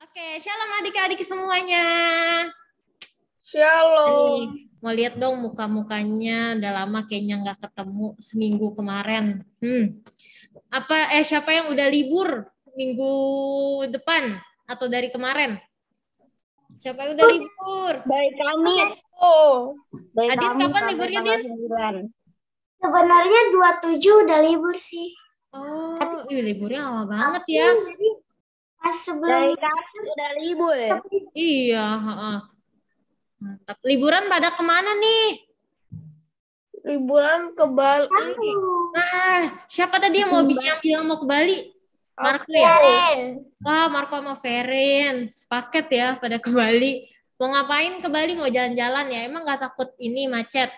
Oke, shalom adik-adik semuanya. Shalom. Mau lihat dong muka-mukanya, udah lama kayaknya nggak ketemu seminggu kemarin. Siapa yang udah libur minggu depan atau dari kemarin? Siapa yang udah libur? Dari kami. Oh. Dari Adin kami kapan sampai liburnya, tanggal Din? 9. Sebenarnya 27 udah libur sih. Oh, liburnya lama banget ya. Jadi pas sebelum Dari kami udah libur. Iya, mantap. Liburan pada kemana nih? Liburan ke Bali. Siapa tadi yang bilang mau ke Bali? Marco ya? Wah, Marco sama Feren. Sepaket ya pada ke Bali. Mau ngapain ke Bali? Mau jalan-jalan ya? Emang nggak takut ini macet?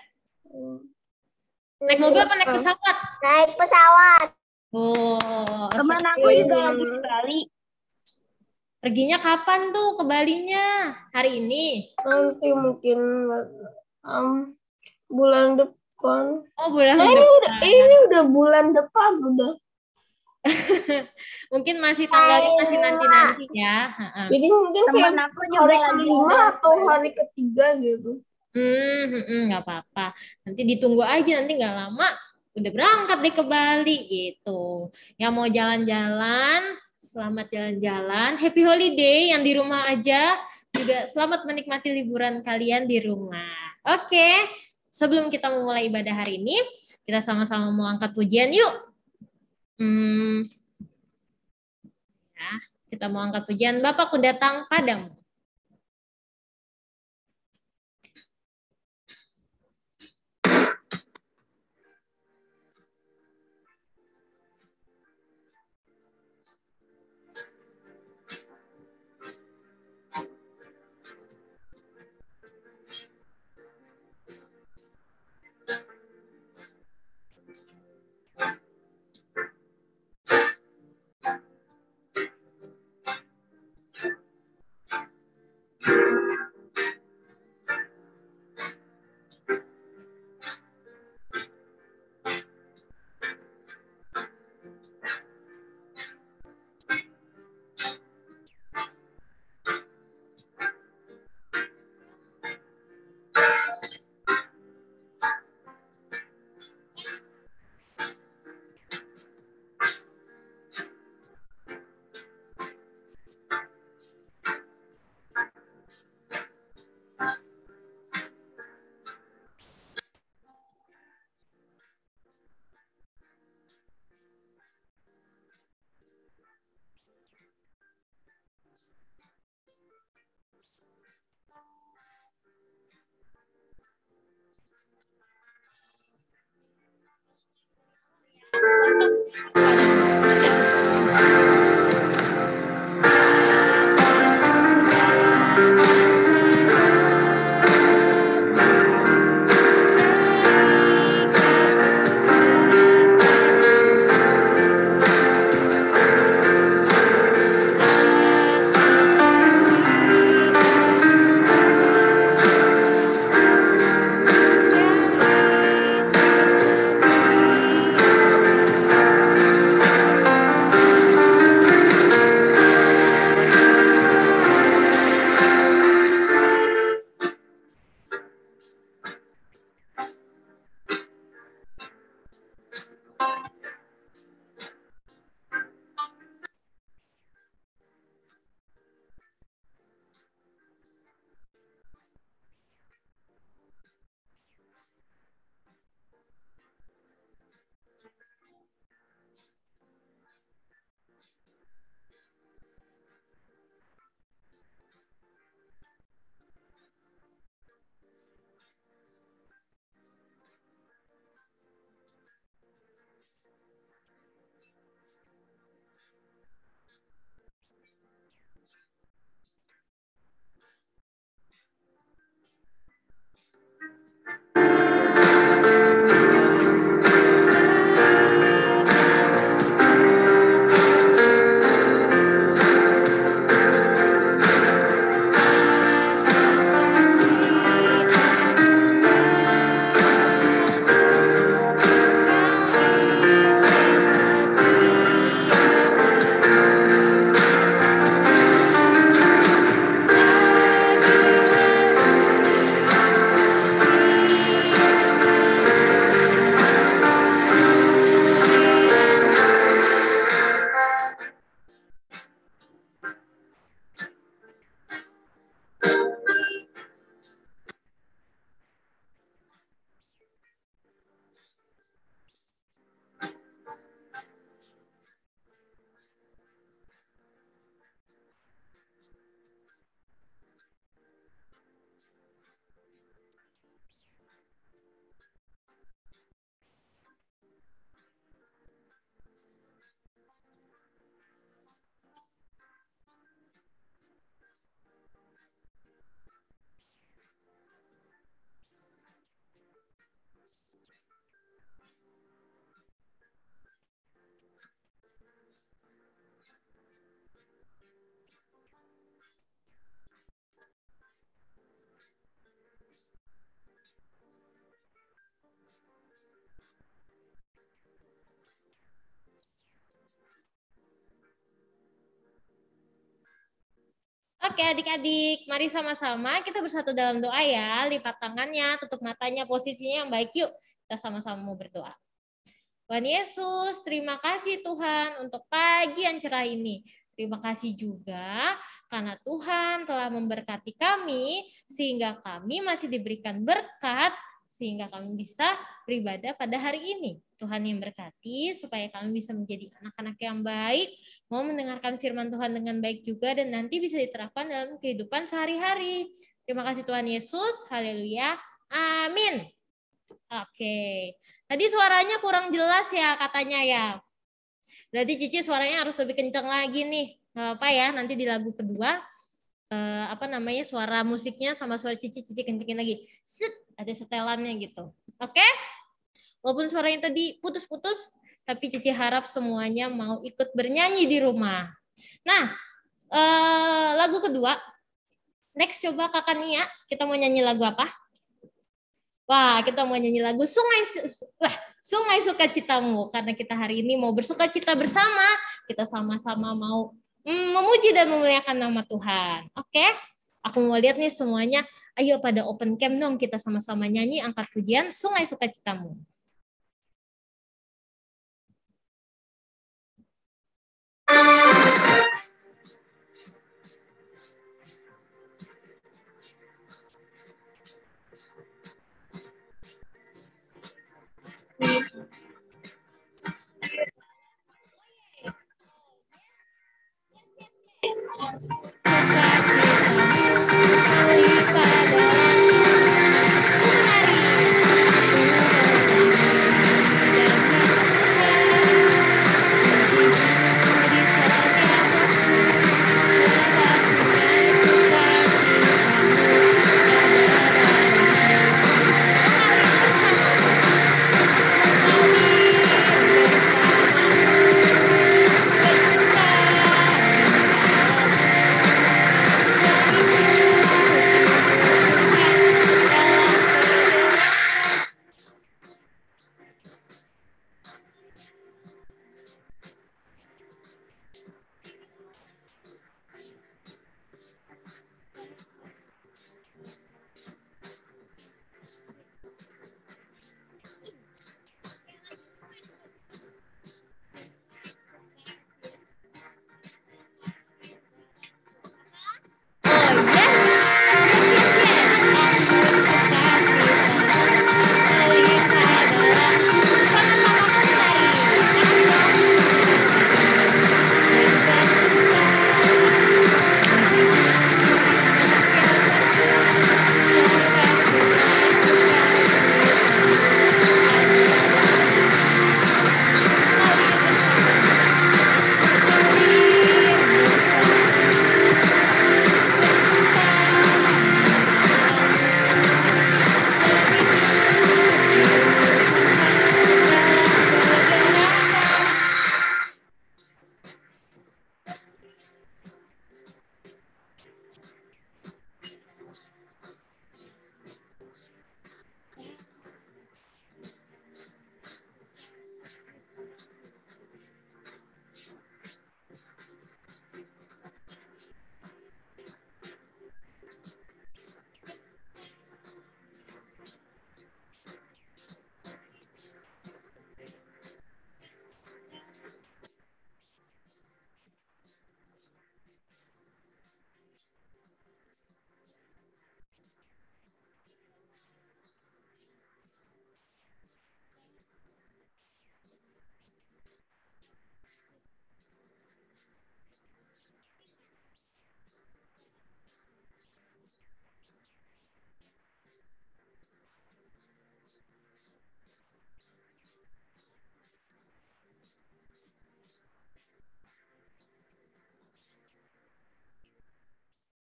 Naik mobil apa naik pesawat? naik pesawat. Oh, Teman aku juga lagi di Bali. perginya kapan tuh ke Balinya? Hari ini? Nanti mungkin bulan depan. Oh, bulan Nah, depan. ini udah bulan depan udah. Mungkin masih tanggalnya masih nanti-nanti ya. Jadi mungkin Teman kayak aku juga hari kelima atau hari ketiga gitu. Nggak apa-apa. Nanti ditunggu aja, nanti nggak lama udah berangkat deh ke Bali gitu. Yang mau jalan-jalan, selamat jalan-jalan. Happy holiday yang di rumah aja. Juga selamat menikmati liburan kalian di rumah. Oke, sebelum kita memulai ibadah hari ini, kita sama-sama mau angkat pujian yuk. Ya, kita mau angkat pujian Bapakku datang padamu. Oke adik-adik, mari sama-sama kita bersatu dalam doa ya. Lipat tangannya, tutup matanya, posisinya yang baik yuk. Kita sama-sama mau berdoa. Tuhan Yesus, terima kasih Tuhan untuk pagi yang cerah ini. Terima kasih juga karena Tuhan telah memberkati kami sehingga kami masih diberikan berkat sehingga kami bisa beribadah pada hari ini. Tuhan yang berkati supaya kami bisa menjadi anak-anak yang baik, mau mendengarkan firman Tuhan dengan baik juga dan nanti bisa diterapkan dalam kehidupan sehari-hari. Terima kasih Tuhan Yesus. Haleluya. Amin. Oke. Tadi suaranya kurang jelas ya katanya ya. Berarti Cici suaranya harus lebih kencang lagi nih. Nggak apa ya, nanti di lagu kedua suara musiknya sama suara Cici kencengin lagi. Set, ada setelannya gitu. Oke? Walaupun suaranya tadi putus-putus, tapi Cici harap semuanya mau ikut bernyanyi di rumah. Nah, lagu kedua. Next coba Kakak Nia, kita mau nyanyi lagu apa? Wah, kita mau nyanyi lagu Sungai Sukacitamu. Karena kita hari ini mau bersukacita bersama, kita sama-sama mau memuji dan memuliakan nama Tuhan. Oke? Aku mau lihat nih semuanya. Ayo pada open cam dong, kita sama-sama nyanyi angkat pujian Sungai Sukacitamu.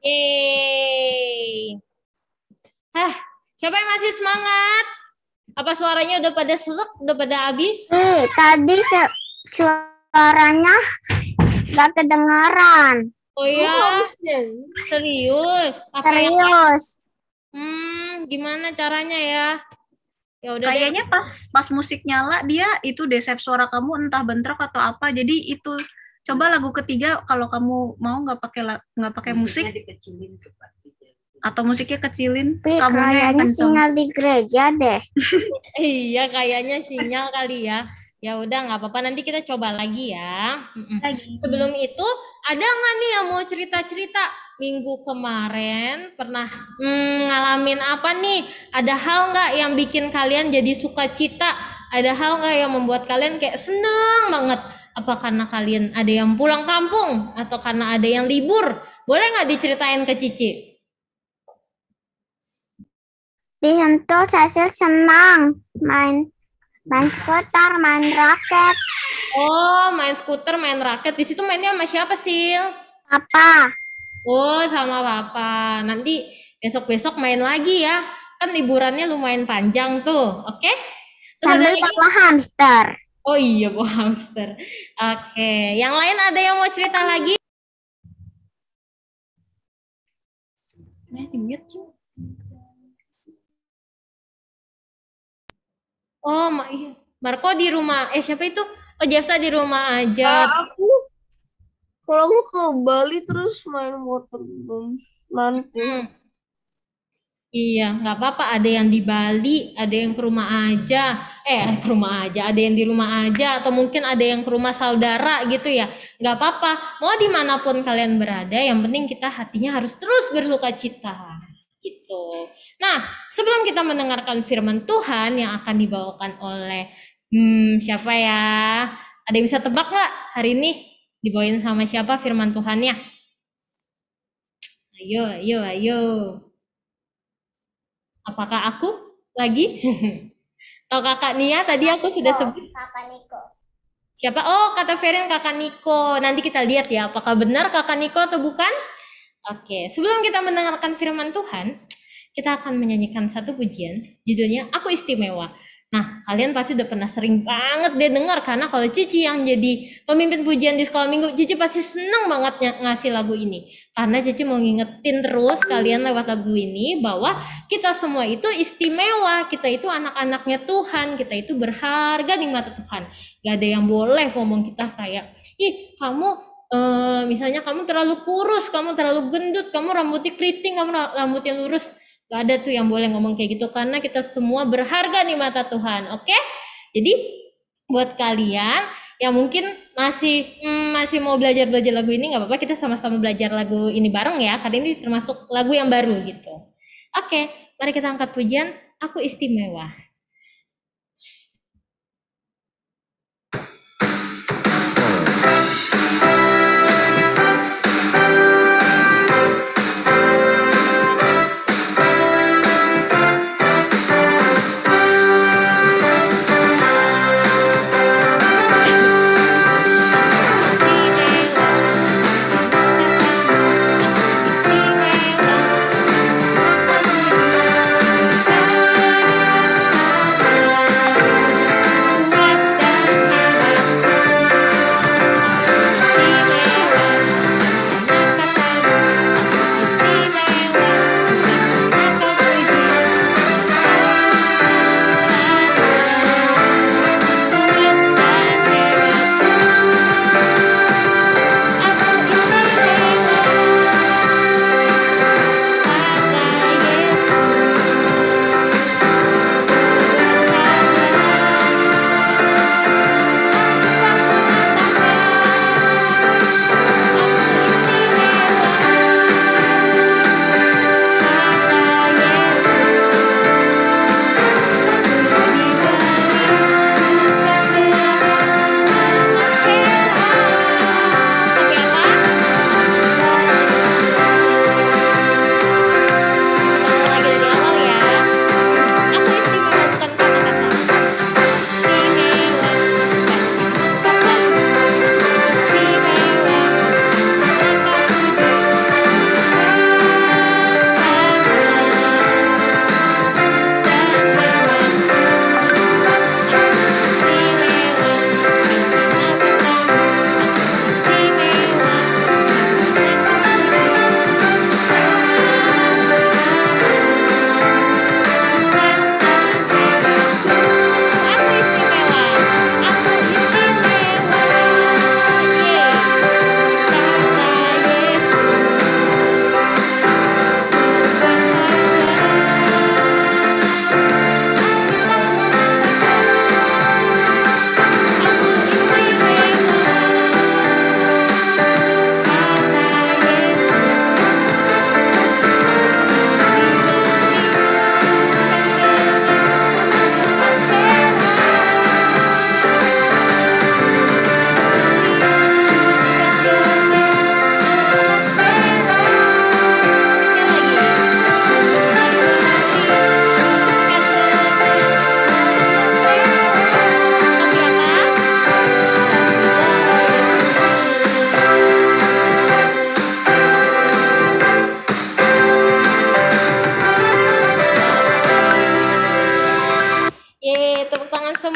Yeay. Siapa yang masih semangat? Apa suaranya udah pada serak, udah pada habis? Tadi suaranya nggak kedengaran. Oh ya, serius? Serius. Gimana caranya ya? Ya udah kayaknya pas musik nyala dia itu desep suara kamu entah bentrok atau apa. Jadi itu Coba lagu ketiga kalau kamu mau nggak pakai musik dikecilin coba. atau musiknya kecilin. Tapi Kamunya yang kayaknya kenceng. sinyal di gereja deh. Iya, kayaknya sinyal kali ya. Ya udah nggak apa-apa, nanti kita coba lagi ya. Sebelum itu, ada nggak nih yang mau cerita-cerita? Minggu kemarin pernah ngalamin apa nih? Ada hal nggak yang bikin kalian jadi sukacita? Ada hal nggak yang membuat kalian kayak seneng banget? Apa karena kalian ada yang pulang kampung? Atau karena ada yang libur? Boleh nggak diceritain ke Cici? Di Sentul Cecil senang main skuter, main raket. Oh, main skuter, main raket. Di situ mainnya sama siapa, Sil? Apa? Oh, sama Papa. Nanti besok-besok main lagi ya. Kan liburannya lumayan panjang tuh. Oke? Terus ada Sambil lagi? bawa hamster. Oh iya, bawa hamster. Oke. Yang lain ada yang mau cerita lagi? Oh, iya. Marco di rumah. Siapa itu? Oh, Jefta di rumah aja. Aku kalau mau ke Bali terus main waterboom nanti. Iya, nggak apa-apa. Ada yang di Bali, ada yang ke rumah aja. Ke rumah aja. Ada yang di rumah aja, atau mungkin ada yang ke rumah saudara gitu ya. Nggak apa-apa. Mau dimanapun kalian berada, yang penting kita hatinya harus terus bersuka cita. Gitu. Nah, sebelum kita mendengarkan firman Tuhan yang akan dibawakan oleh siapa ya? Ada yang bisa tebak nggak hari ini dibawain sama siapa firman Tuhannya? Ayo. Apakah aku lagi? Atau kakak Nia tadi aku sudah sebut? Kakak Niko. Siapa? Oh, kata Ferin kakak Niko. Nanti kita lihat ya apakah benar kakak Niko atau bukan. Oke, sebelum kita mendengarkan firman Tuhan, kita akan menyanyikan satu pujian. Judulnya Aku Istimewa. Nah, kalian pasti udah pernah sering banget deh dengar. Karena kalau Cici yang jadi pemimpin pujian di sekolah minggu, Cici pasti seneng banget ngasih lagu ini. Karena Cici mau ngingetin terus kalian lewat lagu ini bahwa kita semua itu istimewa. Kita itu anak-anaknya Tuhan. Kita itu berharga di mata Tuhan. Gak ada yang boleh ngomong kita kayak, ih kamu misalnya kamu terlalu kurus, kamu terlalu gendut, kamu rambutnya keriting, kamu rambutnya lurus. Gak ada tuh yang boleh ngomong kayak gitu karena kita semua berharga di mata Tuhan. Oke? Jadi buat kalian yang mungkin masih mau belajar lagu ini, nggak apa-apa, kita sama-sama belajar lagu ini bareng ya. Karena ini termasuk lagu yang baru gitu. Oke, mari kita angkat pujian Aku Istimewa.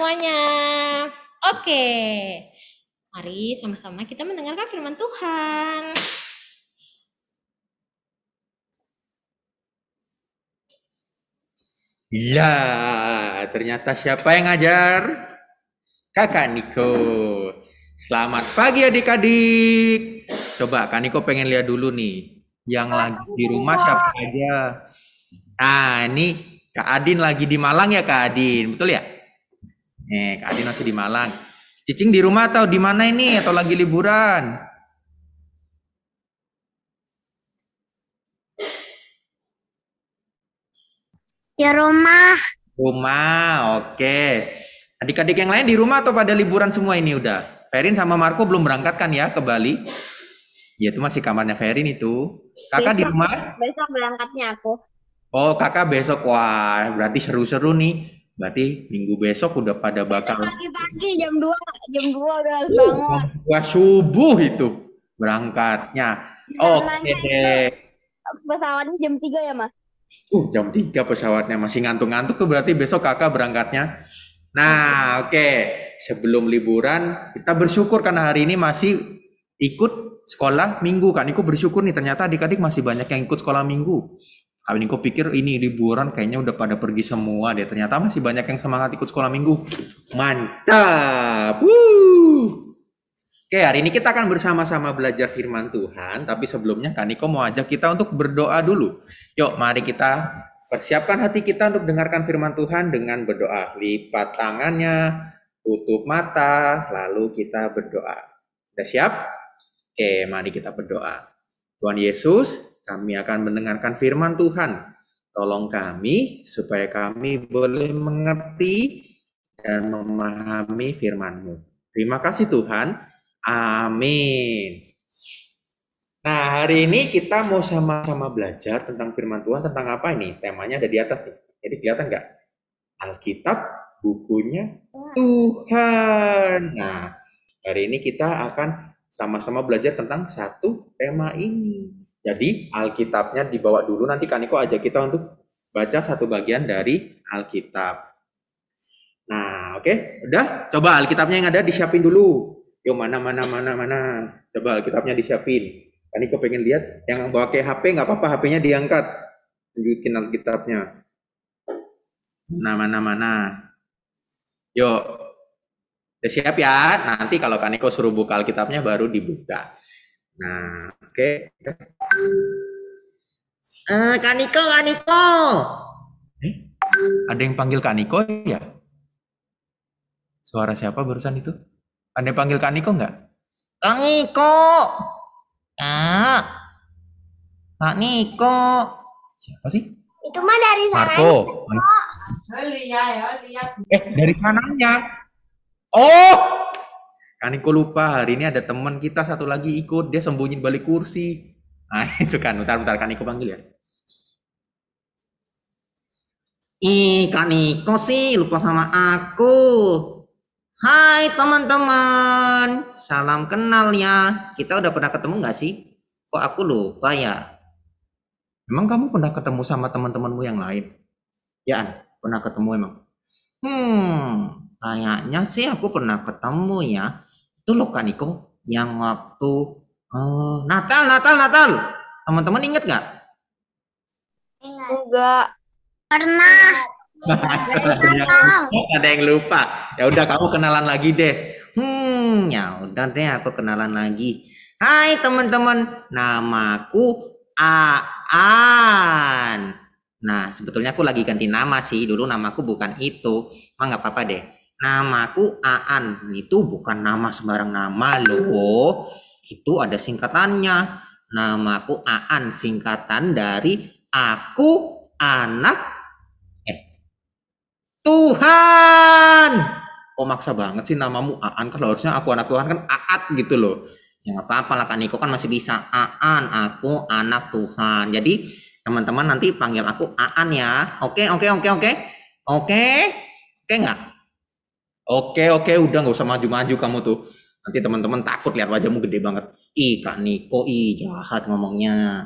semuanya. Oke. Mari sama-sama kita mendengarkan firman Tuhan. Ya, ternyata siapa yang ngajar? Kakak Niko. Selamat pagi adik-adik. Coba Kak Niko pengen lihat dulu nih. Yang lagi di rumah siapa aja? Nah, ini Kak Adin lagi di Malang ya Kak Adin, betul ya? Kak Adin masih di Malang. Cicing di rumah atau di mana ini? Atau lagi liburan? Di rumah. Rumah, oke. Adik-adik yang lain di rumah atau pada liburan semua ini udah? Ferin sama Marco belum berangkat kan ya ke Bali? Ya itu masih kamarnya Ferin itu. Kakak di rumah? Besok berangkatnya aku. Oh kakak besok, wah berarti seru-seru nih. Berarti minggu besok udah pada bakal. Pagi-pagi jam 2 udah harus bangun. Wah subuh itu berangkatnya. Oke deh. Pesawatnya jam 3 ya Mas? Jam 3 pesawatnya, masih ngantuk-ngantuk tuh berarti besok kakak berangkatnya. Nah oke, sebelum liburan kita bersyukur karena hari ini masih ikut sekolah minggu. Kak Niko bersyukur nih, ternyata adik-adik masih banyak yang ikut sekolah minggu. Kak Niko pikir ini liburan kayaknya udah pada pergi semua deh. Ternyata masih banyak yang semangat ikut sekolah minggu. Mantap. Oke, hari ini kita akan bersama-sama belajar firman Tuhan. Tapi sebelumnya Kak Niko mau ajak kita untuk berdoa dulu. Yuk, mari kita persiapkan hati kita untuk dengarkan firman Tuhan dengan berdoa. Lipat tangannya, tutup mata, lalu kita berdoa. Sudah siap? Oke, mari kita berdoa. Tuhan Yesus, kami akan mendengarkan firman Tuhan. Tolong kami supaya kami boleh mengerti dan memahami firman-Mu. Terima kasih Tuhan. Amin. Nah, hari ini kita mau sama-sama belajar tentang firman Tuhan. Tentang apa ini? Temanya ada di atas nih. Jadi kelihatan nggak? Alkitab, bukunya Tuhan. Nah, hari ini kita akan sama-sama belajar tentang satu tema ini. Jadi Alkitabnya dibawa dulu, nanti Kak Niko ajak kita untuk baca satu bagian dari Alkitab. Nah, oke, udah. Coba Alkitabnya yang ada disiapin dulu. Yuk, mana. Coba Alkitabnya disiapin. Kak Niko pengen lihat. Yang bawa ke HP nggak apa-apa, HP-nya diangkat. Tunjukin Alkitabnya. Mana. Yuk. Udah siap ya? Nanti kalau Kak Niko suruh buka Alkitabnya baru dibuka. Nah, oke. Kak Niko. Ada yang panggil Kak Niko ya? Suara siapa barusan itu? Ada yang panggil Kak Niko nggak? Kak Niko. Kak Niko. Siapa sih? Itu mah dari sana. Marco. Dari sananya. Oh, Kak Niko lupa, hari ini ada teman kita satu lagi ikut, dia sembunyi balik kursi. Nah itu kan, bentar Kak Niko panggil ya. Kak Niko sih lupa sama aku. Hai teman-teman, salam kenal ya. Kita udah pernah ketemu nggak sih? Kok aku lupa ya? Emang kamu pernah ketemu sama teman-temanmu yang lain? Ya, An, pernah ketemu emang? Kayaknya sih aku pernah ketemu ya. Itu loh Kak Niko, yang waktu Natal. Teman-teman inget nggak? Enggak. Pernah. Ada yang lupa. Ya udah kamu kenalan lagi deh. Ya udah deh aku kenalan lagi. Hai teman-teman, namaku Aan. Nah sebetulnya aku lagi ganti nama sih. Dulu namaku bukan itu. Nggak apa-apa deh. Namaku Aan. Itu bukan nama sembarang nama loh. Itu ada singkatannya. Namaku Aan, singkatan dari aku anak Tuhan. Kok maksa banget sih namamu Aan? Kalau harusnya aku anak Tuhan kan Aat gitu loh. Ya nggak apa-apa lah Kak Niko kan masih bisa. Aan, aku anak Tuhan. Jadi teman-teman nanti panggil aku Aan ya. Oke. Oke nggak? Oke, udah nggak usah maju-maju kamu tuh. Nanti teman-teman takut lihat wajahmu gede banget. Ih Kak Niko, jahat ngomongnya.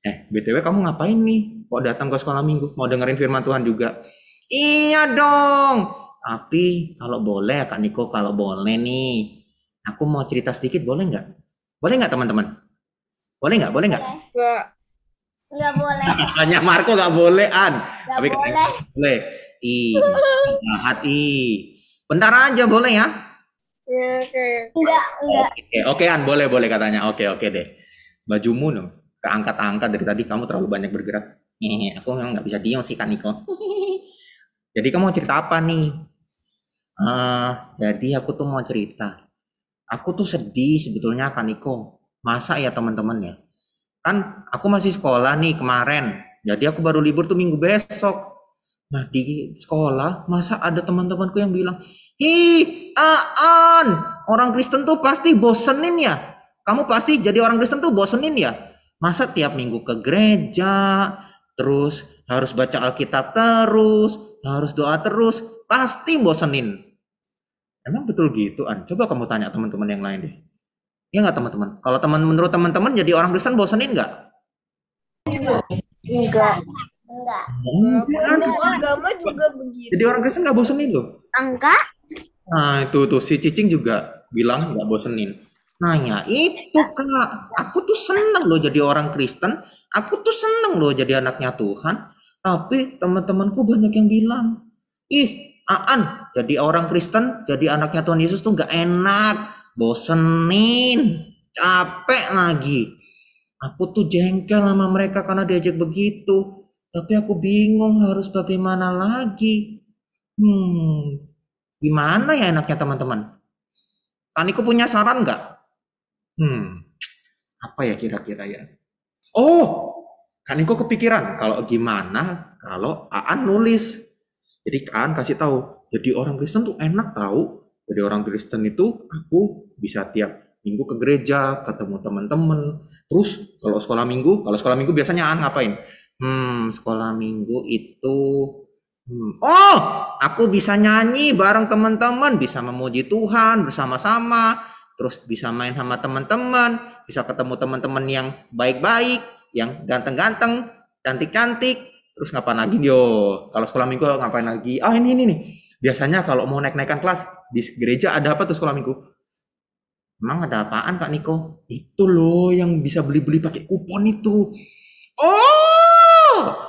BTW kamu ngapain nih? Kok datang ke sekolah minggu? Mau dengerin firman Tuhan juga? Iya dong. Tapi kalau boleh Kak Niko, kalau boleh nih, aku mau cerita sedikit, boleh nggak? Boleh nggak teman-teman? Boleh nggak? Boleh nggak? Enggak. Nggak boleh. Katanya Marco nggak boleh, An. Nggak Tapi Kak Niko boleh. boleh. Jahat, Bentar aja boleh ya? Ya, kayak Enggak. Oke, An, boleh katanya. Oke deh. Bajumu no, keangkat-angkat dari tadi, kamu terlalu banyak bergerak. Aku memang nggak bisa diam sih Kak Niko. Jadi kamu mau cerita apa nih? Jadi aku tuh mau cerita. Aku tuh sedih sebetulnya Kak Niko. Masa ya teman-teman ya? Kan aku masih sekolah nih kemarin. Jadi aku baru libur tuh minggu besok. Nah di sekolah masa ada teman-temanku yang bilang, "Hi, Aan, orang Kristen tuh pasti bosenin ya. Kamu pasti jadi orang Kristen tuh bosenin ya. Masa tiap minggu ke gereja, terus harus baca Alkitab terus, harus doa terus, pasti bosenin." Emang betul gitu, An? Coba kamu tanya teman-teman yang lain deh. Iya nggak teman-teman? Kalau menurut teman-teman jadi orang Kristen bosenin nggak? enggak. Enggak. Semua agama juga begitu. Jadi orang Kristen nggak bosenin loh. Enggak. Nah itu tuh si Cicing juga bilang nggak bosenin. Nah ya itu Kak, aku tuh seneng loh jadi orang Kristen. Aku tuh seneng loh jadi anaknya Tuhan. Tapi teman-temanku banyak yang bilang, ih Aan jadi orang Kristen, jadi anaknya Tuhan Yesus tuh nggak enak, bosenin, capek lagi. Aku tuh jengkel sama mereka karena diajak begitu. Tapi aku bingung harus bagaimana lagi. Gimana ya enaknya teman-teman? Kaniko punya saran nggak? Apa ya kira-kira ya? Oh, Kaniko kepikiran kalau gimana kalau Aan nulis. Jadi Aan kasih tahu, jadi orang Kristen tuh enak tahu. Jadi orang Kristen itu aku bisa tiap minggu ke gereja, ketemu teman-teman. Terus kalau sekolah minggu biasanya Aan ngapain? Sekolah minggu itu aku bisa nyanyi bareng teman-teman, bisa memuji Tuhan bersama-sama, terus bisa main sama teman-teman, bisa ketemu teman-teman yang baik-baik, yang ganteng-ganteng, cantik-cantik. Terus ngapain lagi kalau sekolah minggu ngapain lagi? Ini nih. Biasanya kalau mau naik-naikan kelas di gereja ada apa tuh sekolah minggu? Emang ada apaan Kak Niko? Itu loh yang bisa beli-beli pakai kupon itu.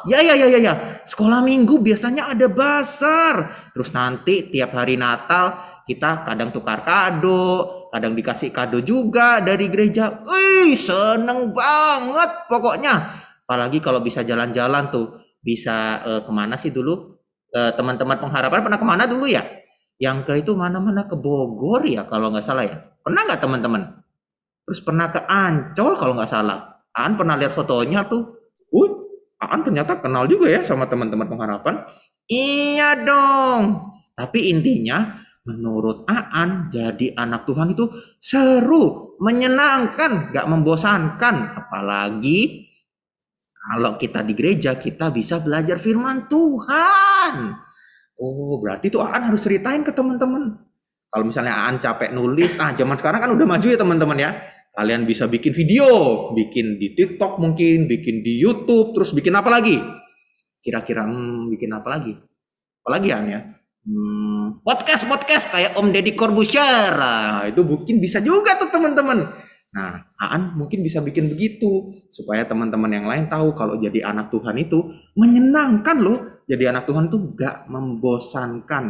Ya. Sekolah minggu biasanya ada bazar. Terus nanti tiap hari Natal kita kadang tukar kado, kadang dikasih kado juga dari gereja. Seneng banget pokoknya. Apalagi kalau bisa jalan-jalan tuh. Bisa kemana sih dulu? Teman-teman pengharapan pernah kemana dulu ya? Yang ke itu mana-mana ke Bogor ya kalau nggak salah ya. Pernah nggak teman-teman? Terus pernah ke Ancol kalau nggak salah. Aan pernah lihat fotonya tuh. Aan ternyata kenal juga ya sama teman-teman pengharapan. Iya dong. Tapi intinya menurut Aan jadi anak Tuhan itu seru, menyenangkan, nggak membosankan. Apalagi kalau kita di gereja kita bisa belajar firman Tuhan. Berarti tuh Aan harus ceritain ke teman-teman. Kalau misalnya Aan capek nulis, zaman sekarang kan udah maju ya teman-teman ya. Kalian bisa bikin video, bikin di TikTok mungkin, bikin di YouTube, terus bikin apa lagi? Kira-kira bikin apa lagi? Apalagi ya? Podcast kayak Om Deddy Corbuzier. Itu mungkin bisa juga tuh teman-teman. Nah, Aan mungkin bisa bikin begitu supaya teman-teman yang lain tahu kalau jadi anak Tuhan itu menyenangkan loh. Jadi anak Tuhan itu gak membosankan.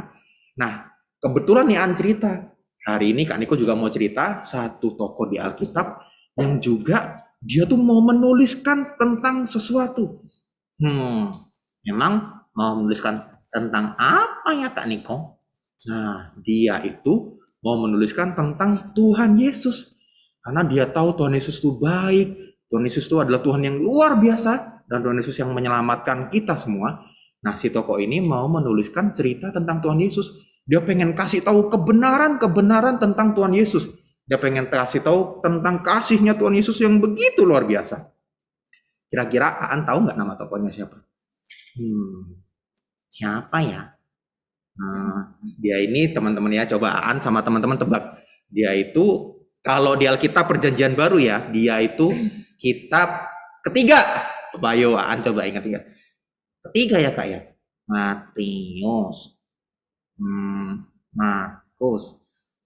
Nah, kebetulan nih Aan cerita. Hari ini Kak Niko juga mau cerita satu tokoh di Alkitab yang juga dia tuh mau menuliskan tentang sesuatu. Memang mau menuliskan tentang apa ya Kak Niko? Nah, dia itu mau menuliskan tentang Tuhan Yesus. Karena dia tahu Tuhan Yesus itu baik. Tuhan Yesus itu adalah Tuhan yang luar biasa. Dan Tuhan Yesus yang menyelamatkan kita semua. Nah, si tokoh ini mau menuliskan cerita tentang Tuhan Yesus. Dia pengen kasih tahu kebenaran tentang Tuhan Yesus. Dia pengen kasih tahu tentang kasihnya Tuhan Yesus yang begitu luar biasa. Kira-kira Aan tahu nggak nama tokohnya siapa? Siapa ya? Dia ini teman-teman ya, coba Aan sama teman-teman tebak. Dia itu kalau di Alkitab Perjanjian Baru ya, dia itu kitab ketiga. Ayo Aan coba ingat-ingat. Ketiga ya Kak ya? Matius, Markus.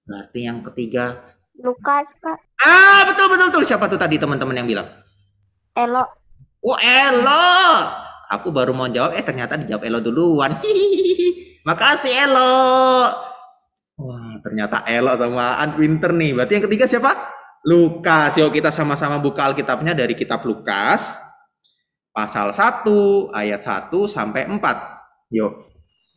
Berarti yang ketiga. Lukas, Kak. Betul. Siapa tuh tadi teman-teman yang bilang? Elo. Oh, Elo. Aku baru mau jawab, ternyata dijawab Elo duluan. Makasih Elo. Wah, ternyata Elo sama Aan pinter nih. Berarti yang ketiga siapa? Lukas. Yuk kita sama-sama buka Alkitabnya dari kitab Lukas. Pasal 1, ayat 1 sampai 4. Yuk.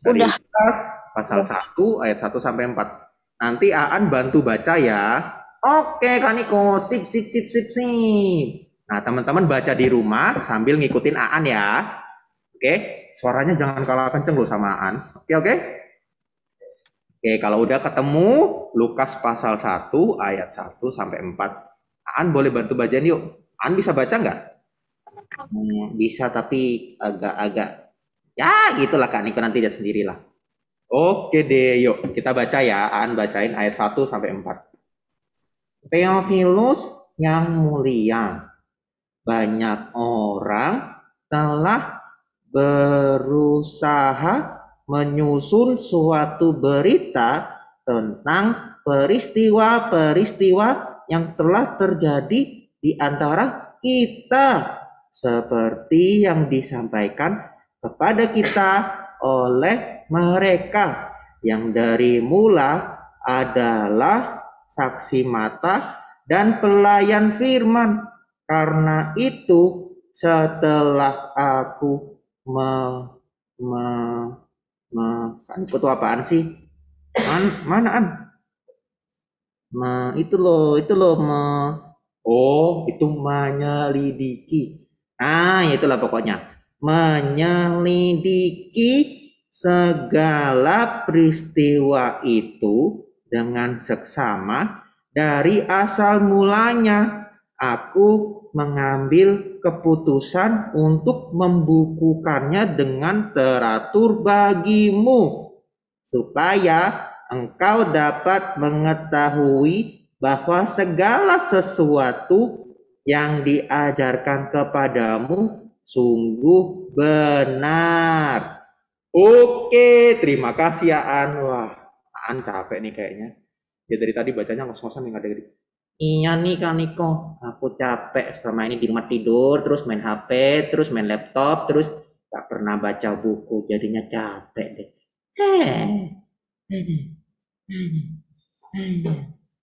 Dari Udah. Lukas, pasal 1, ayat 1 sampai 4. Nanti Aan bantu baca ya. Oke, Kak Niko. Sip. Nah, teman-teman baca di rumah sambil ngikutin Aan ya. Oke, suaranya jangan kalah kenceng loh sama Aan. Oke. Oke, kalau udah ketemu Lukas pasal 1 ayat 1 sampai 4. Aan boleh bantu bacain yuk. Aan bisa baca nggak? Bisa tapi agak-agak ya gitulah Kak Niko, nanti lihat sendirilah. Oke deh, yuk kita baca ya. Aan bacain ayat 1 sampai 4. Theophilus yang mulia, banyak orang telah berusaha menyusun suatu berita tentang peristiwa-peristiwa yang telah terjadi di antara kita, seperti yang disampaikan kepada kita oleh mereka yang dari mula adalah saksi mata dan pelayan firman. Karena itu setelah aku kan itu apaan sih? Mana An? Itu loh. Oh, itu menyelidiki. Nah, itulah pokoknya. Menyelidiki segala peristiwa itu dengan seksama dari asal mulanya. Aku mengambil keputusan untuk membukukannya dengan teratur bagimu, supaya engkau dapat mengetahui bahwa segala sesuatu yang diajarkan kepadamu sungguh benar. Oke, terima kasih ya An. Wah, An capek nih kayaknya. Ya dari tadi bacanya ngos-ngosan nih nggak. Iya nih Kak Niko, aku capek selama ini di rumah tidur, terus main HP, terus main laptop, terus tak pernah baca buku, jadinya capek deh.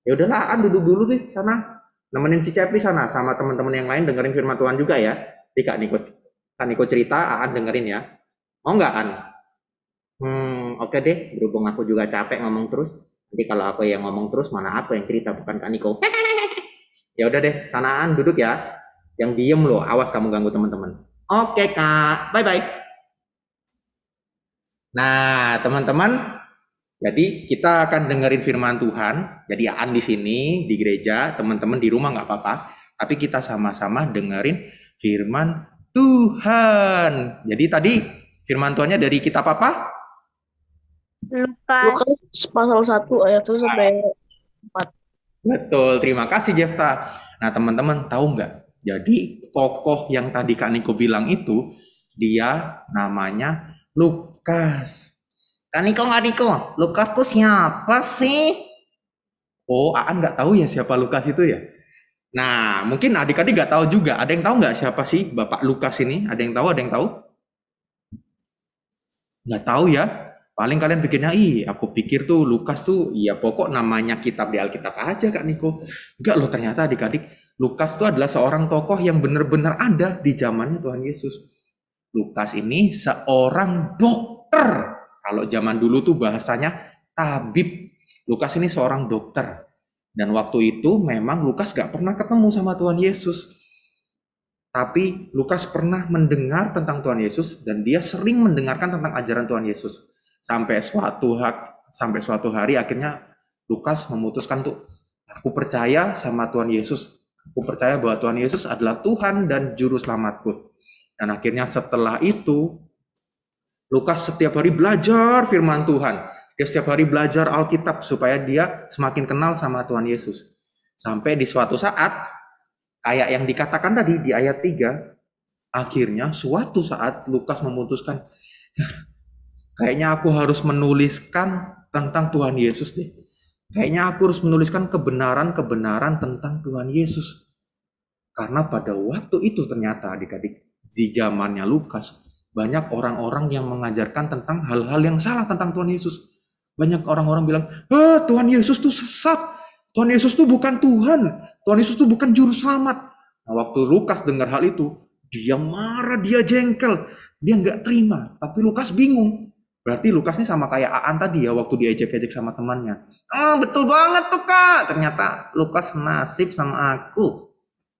Ya udahlah, An duduk dulu deh sana, nemenin si Cepi sana, sama teman-teman yang lain dengerin firman Tuhan juga ya. Di Kak Niko cerita, An dengerin ya. Mau nggak An? Oke deh, berhubung aku juga capek ngomong terus. Nanti kalau aku yang ngomong terus, mana aku yang cerita, bukan Kak Niko. Ya udah deh, sanaan duduk ya. Yang diem loh, awas kamu ganggu teman-teman. Oke Kak, bye-bye. Nah, teman-teman, jadi kita akan dengerin firman Tuhan. Jadi Aan di sini, di gereja, teman-teman di rumah nggak apa-apa. Tapi kita sama-sama dengerin firman Tuhan. Jadi tadi firman Tuhannya dari kitab apa? Lukas pasal 1 ayat 1 sampai 4. Betul, terima kasih Jefta. Nah teman-teman tahu nggak? Jadi tokoh yang tadi Kak Niko bilang itu, dia namanya Lukas. Kak Niko, Lukas tuh siapa sih? Oh, Aan nggak tahu ya siapa Lukas itu ya? Nah, mungkin adik-adik nggak tahu juga. Ada yang tahu nggak siapa sih Bapak Lukas ini? Ada yang tahu? Nggak tahu ya? Paling kalian pikirnya, aku pikir tuh Lukas tuh, ya pokok namanya kitab di Alkitab aja Kak Niko. Enggak loh, ternyata adik-adik, Lukas tuh adalah seorang tokoh yang benar-benar ada di zamannya Tuhan Yesus. Lukas ini seorang dokter. Kalau zaman dulu tuh bahasanya tabib. Lukas ini seorang dokter. Dan waktu itu memang Lukas gak pernah ketemu sama Tuhan Yesus. Tapi Lukas pernah mendengar tentang Tuhan Yesus dan dia sering mendengarkan tentang ajaran Tuhan Yesus. Sampai suatu hari akhirnya Lukas memutuskan tuh, aku percaya sama Tuhan Yesus. Aku percaya bahwa Tuhan Yesus adalah Tuhan dan Juru Selamatku. Dan akhirnya setelah itu, Lukas setiap hari belajar firman Tuhan. Dia setiap hari belajar Alkitab supaya dia semakin kenal sama Tuhan Yesus. Sampai di suatu saat, kayak yang dikatakan tadi di ayat 3, akhirnya suatu saat Lukas memutuskan, kayaknya aku harus menuliskan tentang Tuhan Yesus deh. Kayaknya aku harus menuliskan kebenaran-kebenaran tentang Tuhan Yesus. Karena pada waktu itu ternyata adik-adik, di zamannya Lukas, banyak orang-orang yang mengajarkan tentang hal-hal yang salah tentang Tuhan Yesus. Banyak orang-orang bilang, Tuhan Yesus tuh sesat. Tuhan Yesus tuh bukan Tuhan. Tuhan Yesus tuh bukan juru selamat. Nah, waktu Lukas dengar hal itu, dia marah, dia jengkel. Dia nggak terima. Tapi Lukas bingung. Berarti Lukas ini sama kayak Aan tadi ya, waktu diejek-ejek sama temannya. Betul banget tuh Kak. Ternyata Lukas nasib sama aku.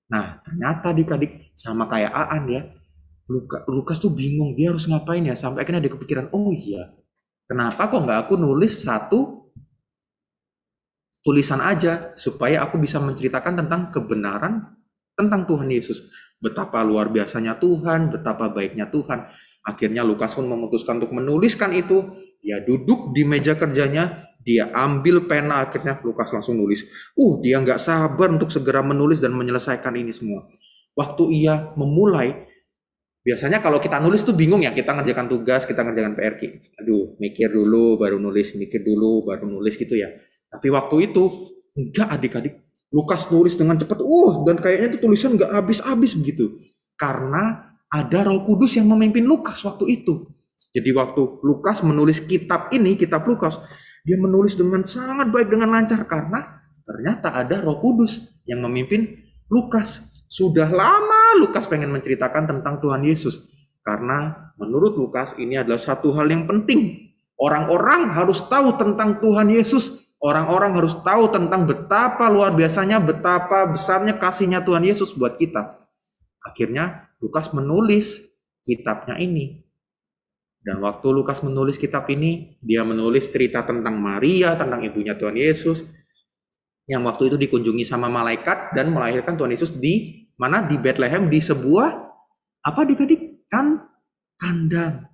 Nah, ternyata adik-adik sama kayak Aan ya. Lukas tuh bingung, dia harus ngapain ya. Sampai akhirnya dia kepikiran, oh iya, kenapa kok nggak aku nulis satu tulisan aja, supaya aku bisa menceritakan tentang kebenaran tentang Tuhan Yesus. Betapa luar biasanya Tuhan, betapa baiknya Tuhan. Akhirnya Lukas pun memutuskan untuk menuliskan itu. Dia duduk di meja kerjanya, dia ambil pena, akhirnya Lukas langsung nulis. Dia nggak sabar untuk segera menulis dan menyelesaikan ini semua. Waktu ia memulai, biasanya kalau kita nulis tuh bingung ya, kita ngerjakan tugas, kita ngerjakan PR. Aduh, mikir dulu baru nulis, mikir dulu baru nulis gitu ya. Tapi waktu itu, enggak adik-adik. Lukas nulis dengan cepat, dan kayaknya itu tulisan nggak habis-habis begitu. Karena ada Roh Kudus yang memimpin Lukas waktu itu. Jadi waktu Lukas menulis kitab ini, kitab Lukas, dia menulis dengan sangat baik, dengan lancar. Karena ternyata ada Roh Kudus yang memimpin Lukas. Sudah lama Lukas pengen menceritakan tentang Tuhan Yesus. Karena menurut Lukas ini adalah satu hal yang penting. Orang-orang harus tahu tentang Tuhan Yesus. Orang-orang harus tahu tentang betapa luar biasanya, betapa besarnya kasihnya Tuhan Yesus buat kita. Akhirnya Lukas menulis kitabnya ini. Dan waktu Lukas menulis kitab ini, dia menulis cerita tentang Maria, tentang ibunya Tuhan Yesus, yang waktu itu dikunjungi sama malaikat dan melahirkan Tuhan Yesus di mana? Di Bethlehem, di sebuah adik-adik? Kandang.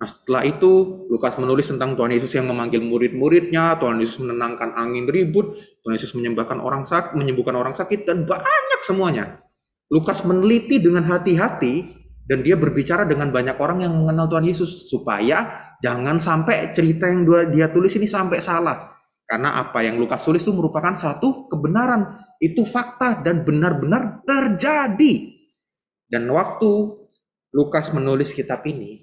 Nah, setelah itu Lukas menulis tentang Tuhan Yesus yang memanggil murid-muridnya, Tuhan Yesus menenangkan angin ribut, Tuhan Yesus menyembuhkan orang sakit, dan banyak semuanya. Lukas meneliti dengan hati-hati dan dia berbicara dengan banyak orang yang mengenal Tuhan Yesus supaya jangan sampai cerita yang dia tulis ini sampai salah. Karena apa yang Lukas tulis itu merupakan satu kebenaran, itu fakta dan benar-benar terjadi. Dan waktu Lukas menulis kitab ini,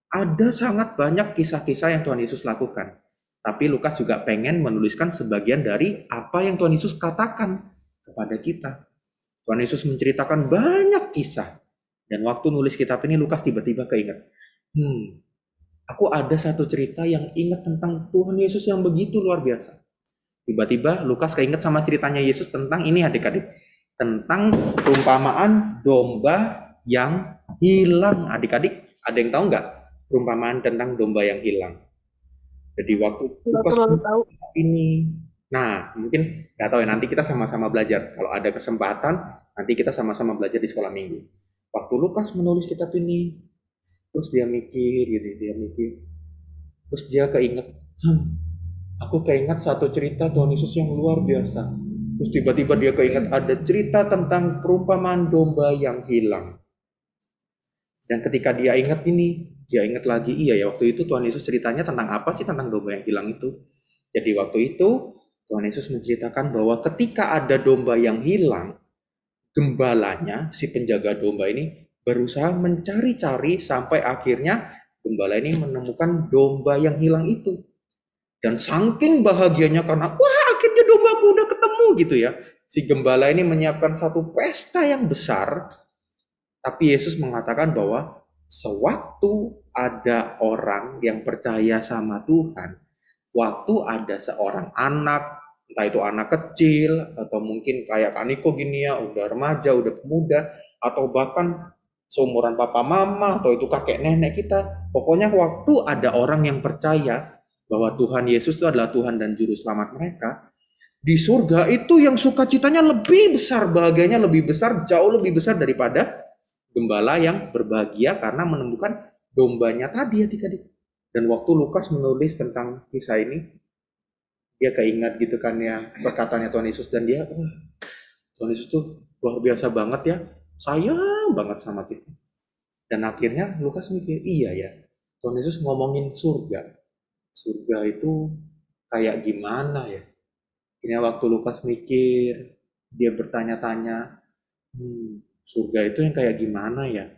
ada sangat banyak kisah-kisah yang Tuhan Yesus lakukan. Tapi Lukas juga pengen menuliskan sebagian dari apa yang Tuhan Yesus katakan kepada kita. Tuhan Yesus menceritakan banyak kisah. Dan waktu nulis kitab ini Lukas tiba-tiba keinget. Aku ada satu cerita yang ingat tentang Tuhan Yesus yang begitu luar biasa. Tiba-tiba Lukas keinget sama ceritanya Yesus tentang ini adik-adik. Tentang perumpamaan domba yang hilang. Adik-adik, ada yang tahu nggak? Perumpamaan tentang domba yang hilang. Jadi waktu tahu ini, nah mungkin nggak tahu ya, nanti kita sama-sama belajar. Kalau ada kesempatan, nanti kita sama-sama belajar di sekolah minggu. Waktu Lukas menulis kitab ini, terus dia mikir, terus dia keinget, aku keinget satu cerita Tuhan Yesus yang luar biasa. Terus tiba-tiba dia keinget ada cerita tentang perumpamaan domba yang hilang. Dan ketika dia ingat ini, dia ingat lagi, iya ya waktu itu Tuhan Yesus ceritanya tentang apa sih tentang domba yang hilang itu. Jadi waktu itu Tuhan Yesus menceritakan bahwa ketika ada domba yang hilang, gembalanya, si penjaga domba ini berusaha mencari-cari sampai akhirnya gembala ini menemukan domba yang hilang itu. Dan saking bahagianya karena, akhirnya dombaku udah ketemu gitu ya. Si gembala ini menyiapkan satu pesta yang besar. Tapi Yesus mengatakan bahwa sewaktu ada orang yang percaya sama Tuhan, waktu ada seorang anak, entah itu anak kecil, atau mungkin kayak Kaniko gini ya, udah remaja, udah pemuda, atau bahkan seumuran papa mama, atau itu kakek nenek kita, pokoknya waktu ada orang yang percaya bahwa Tuhan Yesus itu adalah Tuhan dan Juru Selamat mereka, di surga itu yang sukacitanya lebih besar, bahagianya lebih besar, jauh lebih besar daripada gembala yang berbahagia karena menemukan dombanya tadi adik-adik. Dan waktu Lukas menulis tentang kisah ini, dia keingat gitu kan ya perkataannya Tuhan Yesus, dan dia, Tuhan Yesus tuh luar biasa banget ya, sayang banget sama kita. Dan akhirnya Lukas mikir, iya ya, Tuhan Yesus ngomongin surga. Surga itu kayak gimana ya? Ini waktu Lukas mikir, dia bertanya-tanya, surga itu yang kayak gimana ya?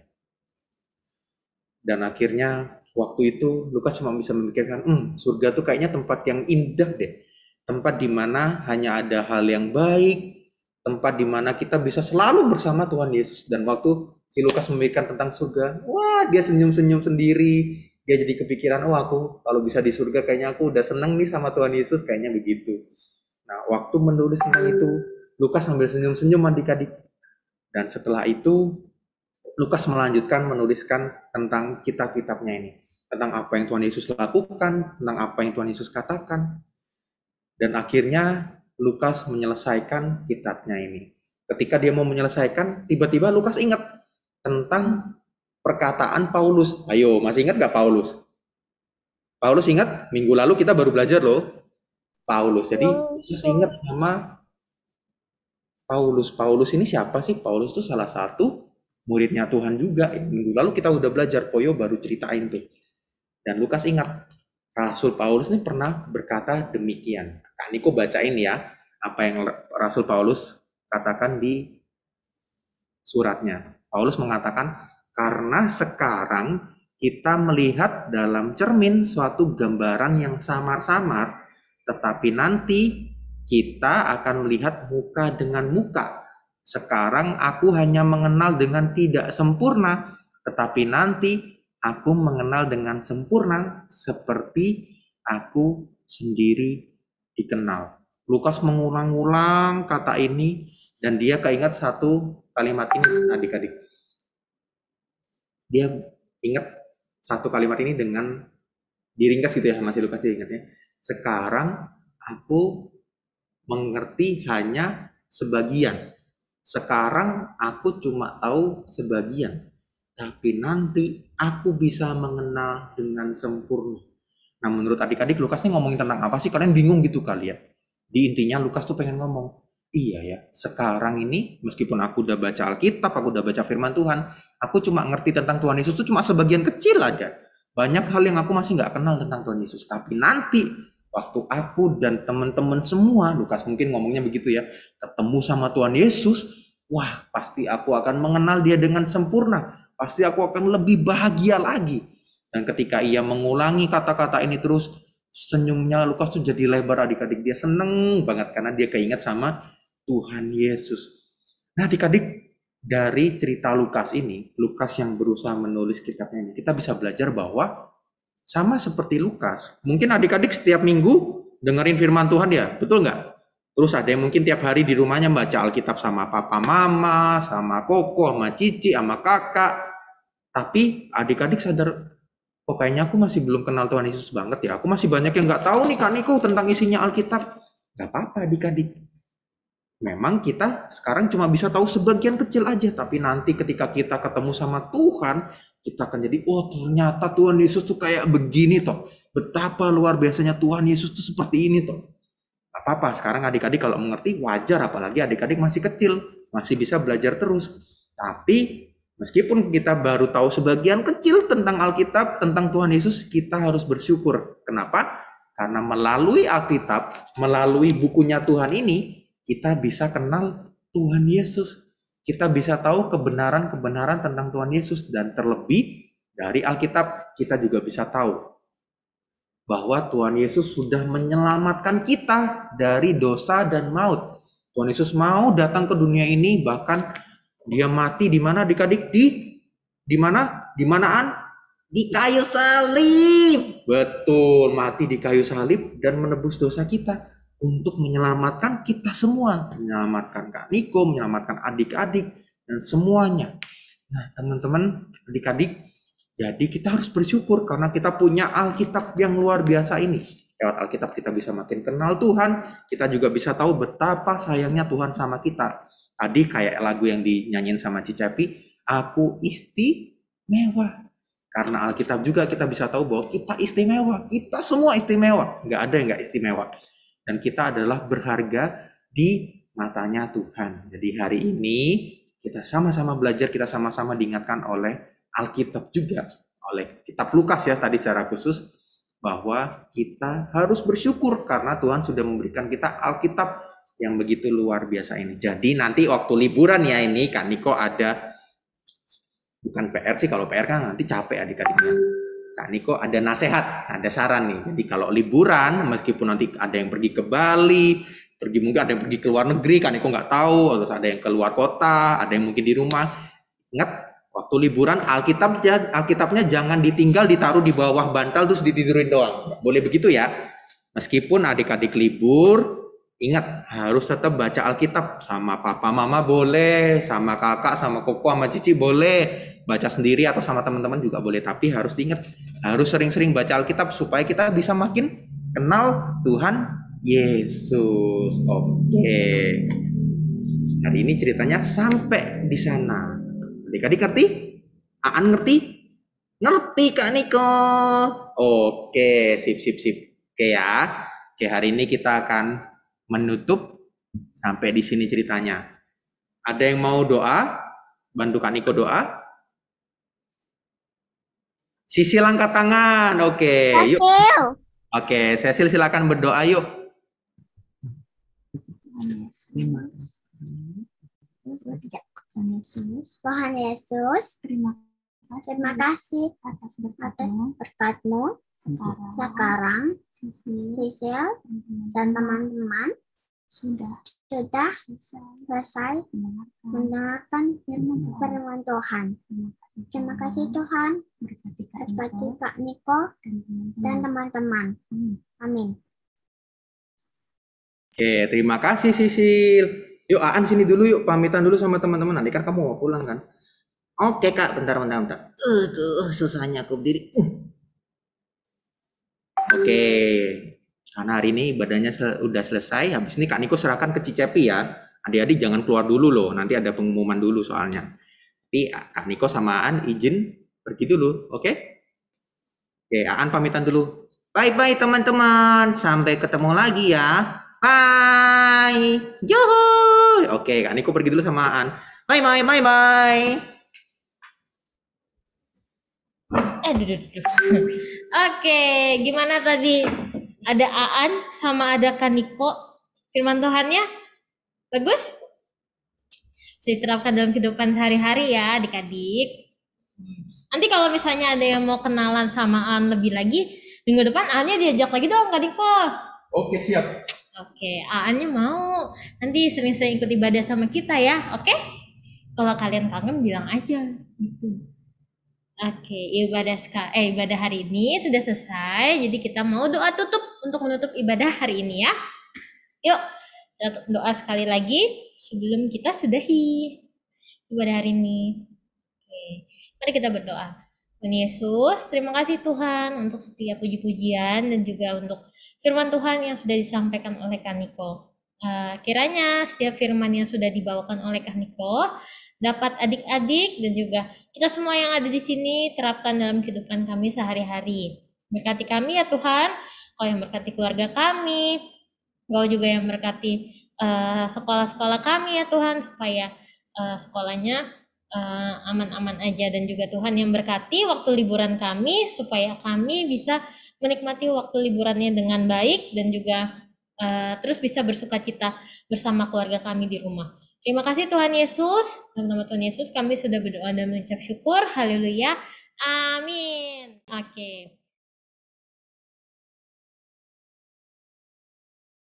Dan akhirnya waktu itu Lukas cuma bisa memikirkan, surga tuh kayaknya tempat yang indah deh. Tempat di mana hanya ada hal yang baik, tempat di mana kita bisa selalu bersama Tuhan Yesus. Dan waktu si Lukas memikirkan tentang surga, wah dia senyum-senyum sendiri. Dia jadi kepikiran, aku kalau bisa di surga kayaknya aku udah seneng nih sama Tuhan Yesus, kayaknya begitu. Nah, waktu menulis tentang itu, Lukas sambil senyum-senyum adik-adik. Dan setelah itu, Lukas melanjutkan menuliskan tentang kitab-kitabnya ini. Tentang apa yang Tuhan Yesus lakukan, tentang apa yang Tuhan Yesus katakan. Dan akhirnya Lukas menyelesaikan kitabnya ini. Ketika dia mau menyelesaikan, tiba-tiba Lukas ingat tentang perkataan Paulus. Ayo, masih ingat gak Paulus? Paulus ingat? Minggu lalu kita baru belajar loh. Paulus. Jadi, masih ingat nama Paulus. Paulus ini siapa sih? Paulus itu salah satu muridnya Tuhan juga. Minggu lalu kita udah belajar, Koyo baru ceritain tuh. Dan Lukas ingat, Rasul Paulus ini pernah berkata demikian. Kak Niko bacain ya, apa yang Rasul Paulus katakan di suratnya. Paulus mengatakan, karena sekarang kita melihat dalam cermin suatu gambaran yang samar-samar, tetapi nanti kita akan melihat muka dengan muka. Sekarang aku hanya mengenal dengan tidak sempurna, tetapi nanti aku mengenal dengan sempurna seperti aku sendiri dikenal. Lukas mengulang-ulang kata ini dan dia keingat satu kalimat ini, adik-adik. Dia ingat satu kalimat ini dengan diringkas gitu ya, masih Lukas dia ingatnya. Sekarang aku mengerti hanya sebagian. Sekarang aku cuma tahu sebagian. Tapi nanti aku bisa mengenal dengan sempurna. Nah, menurut adik-adik, Lukas ini ngomongin tentang apa sih? Kalian bingung gitu kali ya? Di intinya Lukas tuh pengen ngomong, iya ya, sekarang ini meskipun aku udah baca Alkitab, aku udah baca firman Tuhan, aku cuma ngerti tentang Tuhan Yesus tuh cuma sebagian kecil aja. Banyak hal yang aku masih nggak kenal tentang Tuhan Yesus. Tapi nanti waktu aku dan teman-teman semua, Lukas mungkin ngomongnya begitu ya, ketemu sama Tuhan Yesus, wah pasti aku akan mengenal dia dengan sempurna. Pasti aku akan lebih bahagia lagi. Dan ketika ia mengulangi kata-kata ini terus, senyumnya Lukas tuh jadi lebar adik-adik. Dia seneng banget karena dia keinget sama Tuhan Yesus. Nah adik-adik, dari cerita Lukas ini, Lukas yang berusaha menulis kitabnya ini, kita bisa belajar bahwa sama seperti Lukas, mungkin adik-adik setiap minggu dengerin firman Tuhan ya, betul nggak? Terus ada yang mungkin tiap hari di rumahnya baca Alkitab sama papa mama, sama koko, sama cici, sama kakak. Tapi adik-adik sadar, oh kayaknya aku masih belum kenal Tuhan Yesus banget ya. Aku masih banyak yang nggak tahu nih Kak Niko tentang isinya Alkitab. Nggak apa-apa adik-adik. Memang kita sekarang cuma bisa tahu sebagian kecil aja. Tapi nanti ketika kita ketemu sama Tuhan, kita akan jadi, oh ternyata Tuhan Yesus tuh kayak begini toh. Betapa luar biasanya Tuhan Yesus tuh seperti ini toh. Apa-apa, sekarang adik-adik kalau mengerti wajar, apalagi adik-adik masih kecil, masih bisa belajar terus. Tapi meskipun kita baru tahu sebagian kecil tentang Alkitab, tentang Tuhan Yesus, kita harus bersyukur. Kenapa? Karena melalui Alkitab, melalui bukunya Tuhan ini, kita bisa kenal Tuhan Yesus. Kita bisa tahu kebenaran-kebenaran tentang Tuhan Yesus. Dan terlebih dari Alkitab, kita juga bisa tahu bahwa Tuhan Yesus sudah menyelamatkan kita dari dosa dan maut. Tuhan Yesus mau datang ke dunia ini, bahkan dia mati di mana adik-adik? Di mana? Di manaan? Di kayu salib. Betul, mati di kayu salib dan menebus dosa kita untuk menyelamatkan kita semua, menyelamatkan Kak Niko, menyelamatkan adik-adik dan semuanya. Nah, teman-teman, adik-adik, jadi kita harus bersyukur karena kita punya Alkitab yang luar biasa ini. Lewat Alkitab kita bisa makin kenal Tuhan, kita juga bisa tahu betapa sayangnya Tuhan sama kita. Tadi kayak lagu yang dinyanyiin sama Cicepi, aku istimewa. Karena Alkitab juga kita bisa tahu bahwa kita istimewa. Kita semua istimewa. Nggak ada yang nggak istimewa. Dan kita adalah berharga di matanya Tuhan. Jadi hari ini kita sama-sama belajar, kita sama-sama diingatkan oleh Alkitab juga. oleh kitab Lukas ya tadi secara khusus, bahwa kita harus bersyukur karena Tuhan sudah memberikan kita Alkitab yang begitu luar biasa ini. Jadi nanti waktu liburan ya ini Kak Niko ada, bukan PR sih, kalau PR kan nanti capek adik-adiknya. Kak Niko ada nasihat, ada saran nih. Jadi kalau liburan, meskipun nanti ada yang pergi ke Bali, mungkin ada yang pergi ke luar negeri, Kak Niko nggak tahu, atau ada yang ke luar kota, ada yang mungkin di rumah. Ingat, waktu liburan Alkitabnya jangan ditinggal, ditaruh di bawah bantal terus ditidurin doang. Boleh begitu ya. Meskipun adik-adik libur, ingat harus tetap baca Alkitab. Sama papa mama boleh, sama kakak, sama koko, sama cici boleh. Baca sendiri atau sama teman-teman juga boleh. Tapi harus diingat, harus sering-sering baca Alkitab supaya kita bisa makin kenal Tuhan Yesus. Oke. Hari ini ceritanya sampai di sana. Adik-adik ngerti? Aan ngerti? Ngerti Kak Niko? Oke, sip. Oke ya. Oke, hari ini kita akan menutup sampai di sini ceritanya. Ada yang mau doa? Bantu Kak Niko doa? Sisil angkat tangan. Oke, yuk. Oke, Cecil silakan berdoa yuk. Tuhan Yesus, terima kasih atas berkat-Mu sekarang Sisil dan teman-teman sudah selesai mendengarkan firman Tuhan. Terima kasih Tuhan, berkati Kak Niko dan teman-teman. Amin. Oke, terima kasih Sisil. Yuk Aan sini dulu yuk, pamitan dulu sama teman-teman. Nanti kan kamu mau pulang kan? Oke Kak, bentar. Susahnya aku berdiri. Oke, karena hari ini ibadahnya udah selesai. Habis ini Kak Niko serahkan ke Cicepi ya. Adik-adik jangan keluar dulu loh, nanti ada pengumuman dulu soalnya. Tapi Kak Niko sama Aan izin pergi dulu, oke? Oke, Aan pamitan dulu. Bye-bye teman-teman, sampai ketemu lagi ya. Bye. Yoho. Oke, Kak Niko pergi dulu sama Aan. Bye. Oke, gimana tadi? Ada Aan sama ada Kak Niko. Firman Tuhannya bagus? Bisa diterapkan dalam kehidupan sehari-hari ya adik-adik. Nanti kalau misalnya ada yang mau kenalan sama Aan lebih lagi, minggu depan Aannya diajak lagi dong Kak Niko. Oke, siap. Oke, Aannya mau. Nanti sering-sering ikut ibadah sama kita ya, oke? Kalau kalian kangen bilang aja gitu. Oke, ibadah hari ini sudah selesai. Jadi kita mau doa tutup untuk menutup ibadah hari ini ya. Yuk, kita doa sekali lagi sebelum kita sudahi ibadah hari ini. Oke, mari kita berdoa. Tuhan Yesus, terima kasih Tuhan untuk setiap puji-pujian dan juga untuk firman Tuhan yang sudah disampaikan oleh Kak Niko. Kiranya setiap firman yang sudah dibawakan oleh Kak Niko dapat adik-adik dan juga kita semua yang ada di sini terapkan dalam kehidupan kami sehari-hari. Berkati kami ya Tuhan, Kau yang berkati keluarga kami, Kau juga yang berkati sekolah-sekolah kami ya Tuhan, supaya sekolahnya aman-aman aja, dan juga Tuhan yang berkati waktu liburan kami supaya kami bisa menikmati waktu liburannya dengan baik dan juga terus bisa bersukacita bersama keluarga kami di rumah. Terima kasih Tuhan Yesus. Dalam nama Tuhan Yesus kami sudah berdoa dan mengucap syukur. Haleluya. Amin. Oke.